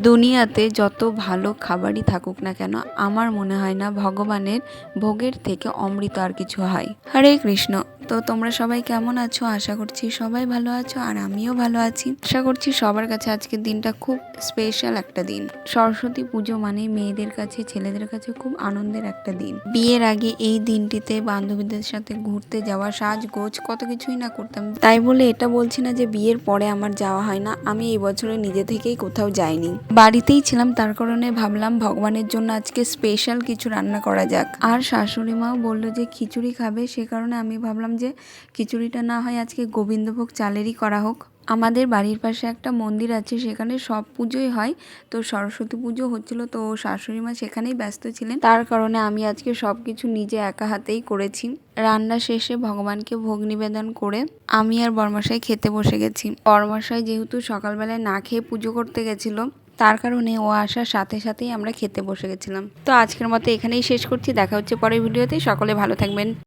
দুনিয়াতে যত ভালো খাবারই থাকুক না কেন, আমার মনে হয় না ভগবানের ভোগের থেকে অমৃত আর কিছু হয়। হরে কৃষ্ণ। তো তোমরা সবাই কেমন আছো? আশা করছি সবাই ভালো আছো, আর আমিও ভালো আছি। আশা করছি সবার কাছে আজকের দিনটা খুব স্পেশাল একটা দিন। সরস্বতী পুজো মানে মেয়েদের কাছে, ছেলেদের কাছে খুব আনন্দের একটা দিন। বিয়ের আগে এই দিনটিতে বান্ধবীদের সাথে ঘুরতে যাওয়া, সাজগোজ, কত কিছুই না করতাম। তাই বলে এটা বলছি না যে বিয়ের পরে আমার যাওয়া হয় না। আমি এই বছরে নিজে থেকেই কোথাও যাইনি, বাড়িতেই ছিলাম। তার কারণে ভাবলাম ভগবানের জন্য আজকে স্পেশাল কিছু রান্না করা যাক। আর শাশুড়ি মাও বললো যে খিচুড়ি খাবে, সে কারণে আমি ভাবলাম যে খিচুড়িটা না হয় আজকে গোবিন্দভোগ চালেরই করা হোক। আমাদের বাড়ির পাশে একটা মন্দির আছে, সেখানে সব পুজোই হয়। তো সরস্বতী পুজো হচ্ছিল, তো শাশুড়ি মা সেখানেই ব্যস্ত ছিলেন। তার কারণে আমি আজকে সব কিছু নিজে একা হাতেই করেছি। রান্না শেষে ভগবানকে ভোগ নিবেদন করে আমি আর বরমশাই খেতে বসে গেছি। বরমশাই যেহেতু সকালবেলায় না খেয়ে পুজো করতে গেছিল, তার কারণে ও আসার সাথে সাথেই আমরা খেতে বসে গেছিলাম। তো আজকের মতো এখানেই শেষ করছি। দেখা হচ্ছে পরের ভিডিওতে। সকলে ভালো থাকবেন।